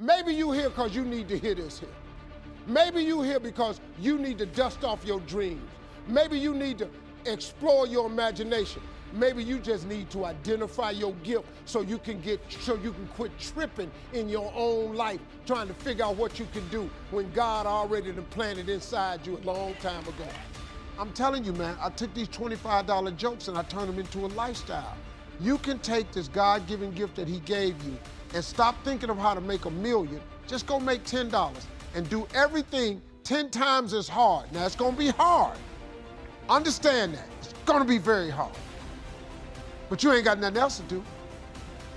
Maybe you here because you need to hear this here. Maybe you here because you need to dust off your dreams. Maybe you need to explore your imagination. Maybe you just need to identify your gift so you can quit tripping in your own life, trying to figure out what you can do when God already planted inside you a long time ago. I'm telling you, man, I took these $25 jokes and I turned them into a lifestyle. You can take this God-given gift that he gave you and stop thinking of how to make $1 million. Just go make $10 and do everything 10 times as hard. Now, it's gonna be hard. Understand that. It's gonna be very hard. But you ain't got nothing else to do.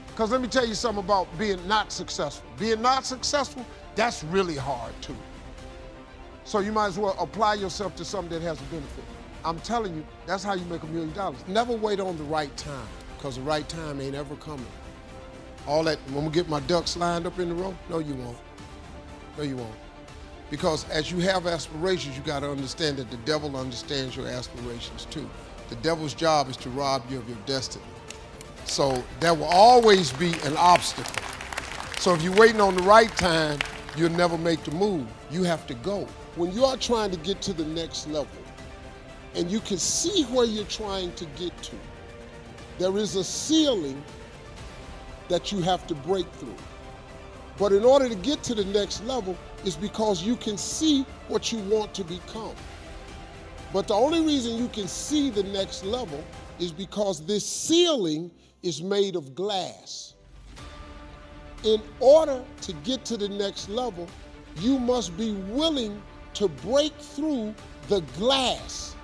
Because let me tell you something about being not successful. Being not successful, that's really hard too. So you might as well apply yourself to something that has a benefit. I'm telling you, that's how you make $1 million. Never wait on the right time, because the right time ain't ever coming. All that, when we get my ducks lined up in the row, no you won't. No you won't. Because as you have aspirations, you gotta understand that the devil understands your aspirations too. The devil's job is to rob you of your destiny. So there will always be an obstacle. So if you're waiting on the right time, you'll never make the move. You have to go. When you are trying to get to the next level, and you can see where you're trying to get to, there is a ceiling that you have to break through. But in order to get to the next level, it's because you can see what you want to become. But the only reason you can see the next level is because this ceiling is made of glass. In order to get to the next level, you must be willing to break through the glass.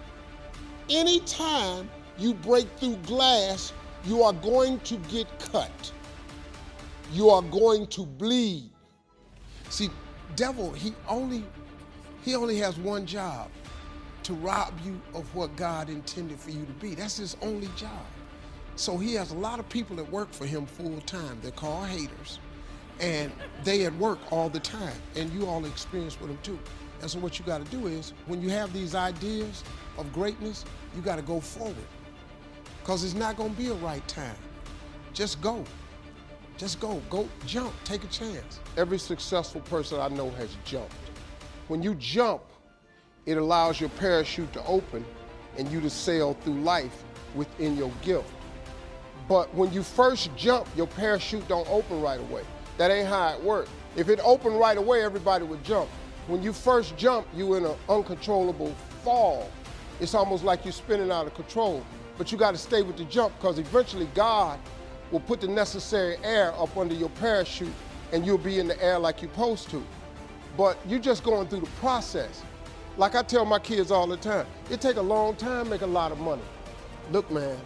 Anytime you break through glass, you are going to get cut. You are going to bleed. See, devil, he only has one job: to rob you of what God intended for you to be. That's his only job. So he has a lot of people that work for him full time. They're called haters. And they at work all the time. And you all experience with them too. And so what you gotta do is, when you have these ideas of greatness, you gotta go forward. Because it's not gonna be a right time. Just go. Just go, jump, take a chance. Every successful person I know has jumped. When you jump, it allows your parachute to open and you to sail through life within your gift. But when you first jump, your parachute don't open right away. That ain't how it works. If it opened right away, everybody would jump. When you first jump, you in an uncontrollable fall. It's almost like you're spinning out of control. But you gotta stay with the jump, because eventually God will put the necessary air up under your parachute and you'll be in the air like you're supposed to. But you're just going through the process. Like I tell my kids all the time, it take a long time to make a lot of money. Look, man,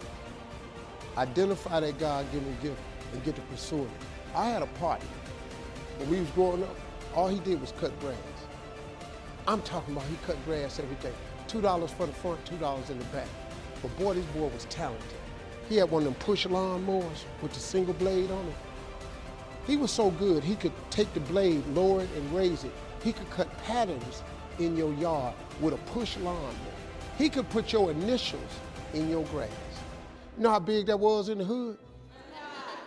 identify that God-given gift and get to pursuing it. I had a partner when we was growing up, all he did was cut grass. I'm talking about he cut grass every day. $2 for the front, $2 in the back. But boy, this boy was talented. He had one of them push lawnmowers with the single blade on it. He was so good, he could take the blade, lower it, and raise it. He could cut patterns in your yard with a push lawnmower. He could put your initials in your grass. You know how big that was in the hood?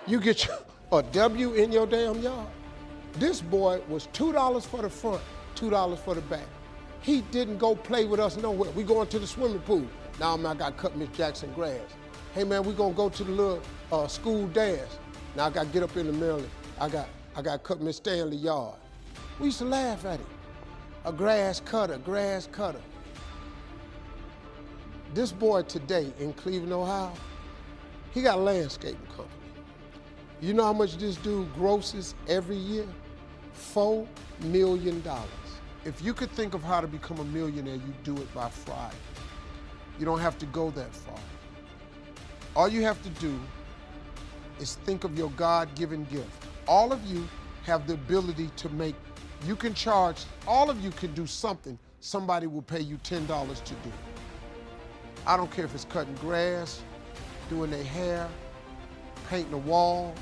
You get a W in your damn yard. This boy was $2 for the front, $2 for the back. He didn't go play with us nowhere. We going to the swimming pool. Now, man, I got to cut Miss Jackson grass. Hey, man, we gonna go to the little school dance. Now I got to get up in the middle. I got to cut Miss Stanley yard. We used to laugh at him. A grass cutter, grass cutter. This boy today in Cleveland, Ohio, he got a landscaping company. You know how much this dude grosses every year? $4 million. If you could think of how to become a millionaire, you do it by Friday. You don't have to go that far. All you have to do is think of your God-given gift. All of you have the ability to make, you can charge, all of you can do something somebody will pay you $10 to do. I don't care if it's cutting grass, doing their hair, painting a wall,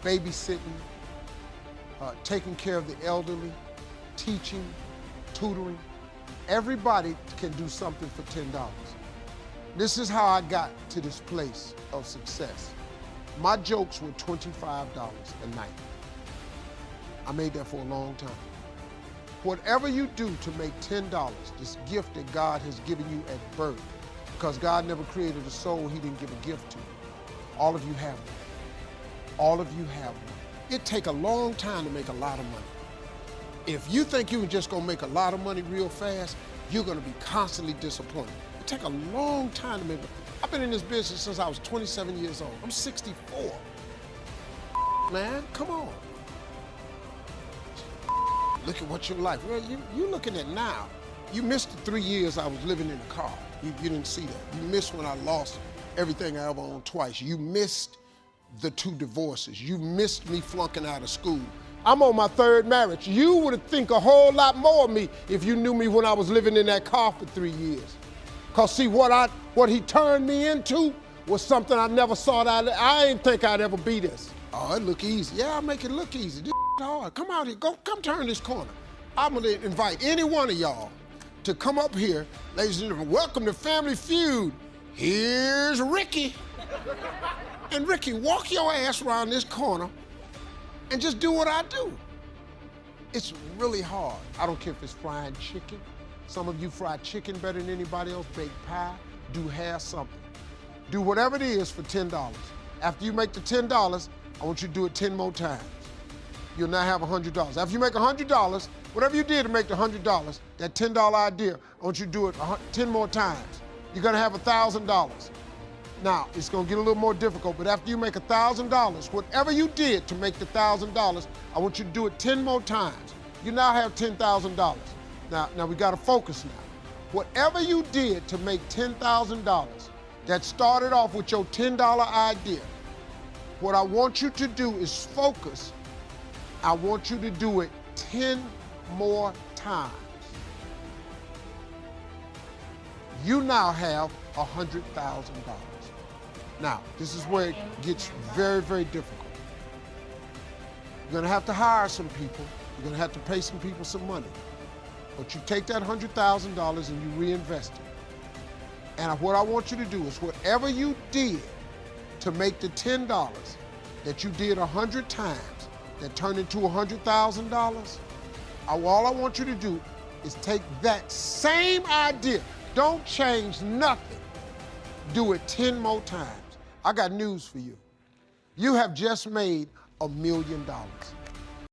babysitting, taking care of the elderly, teaching, tutoring. Everybody can do something for $10. This is how I got to this place of success. My jokes were $25 a night. I made that for a long time. Whatever you do to make $10, this gift that God has given you at birth, because God never created a soul he didn't give a gift to. All of you have one. All of you have one. It takes a long time to make a lot of money. If you think you can just go make a lot of money real fast, you're gonna be constantly disappointed. It takes a long time to make money. I've been in this business since I was 27 years old. I'm 64. Man, come on. Look at what your life, well, you're looking at now. You missed the 3 years I was living in a car. You didn't see that. You missed when I lost everything I ever owned twice. You missed the 2 divorces. You missed me flunking out of school. I'm on my 3rd marriage. You would think a whole lot more of me if you knew me when I was living in that car for 3 years. Cause see, what he turned me into was something I never thought I didn't think I'd ever be this. Oh, it look easy. Yeah, I make it look easy. This hard. Come out here, come turn this corner. I'm gonna invite any one of y'all to come up here. Ladies and gentlemen, welcome to Family Feud. Here's Ricky. And Ricky, walk your ass around this corner and just do what I do. It's really hard. I don't care if it's fried chicken. Some of you fry chicken better than anybody else, baked pie, do hair, something. Do whatever it is for $10. After you make the $10, I want you to do it 10 more times. You'll now have $100. After you make $100, whatever you did to make the $100, that $10 idea, I want you to do it 10 more times. You're gonna have $1,000. Now, it's gonna get a little more difficult, but after you make $1,000, whatever you did to make the $1,000, I want you to do it 10 more times. You now have $10,000. Now we gotta focus now. Whatever you did to make $10,000 that started off with your $10 idea, what I want you to do is focus. I want you to do it 10 more times. You now have $100,000. Now, this is where it gets very, very difficult. You're gonna have to hire some people. You're gonna have to pay some people some money. But you take that $100,000 and you reinvest it. And what I want you to do is whatever you did to make the $10 that you did 100 times, that turned into $100,000, all I want you to do is take that same idea. Don't change nothing. Do it 10 more times. I got news for you. You have just made $1 million.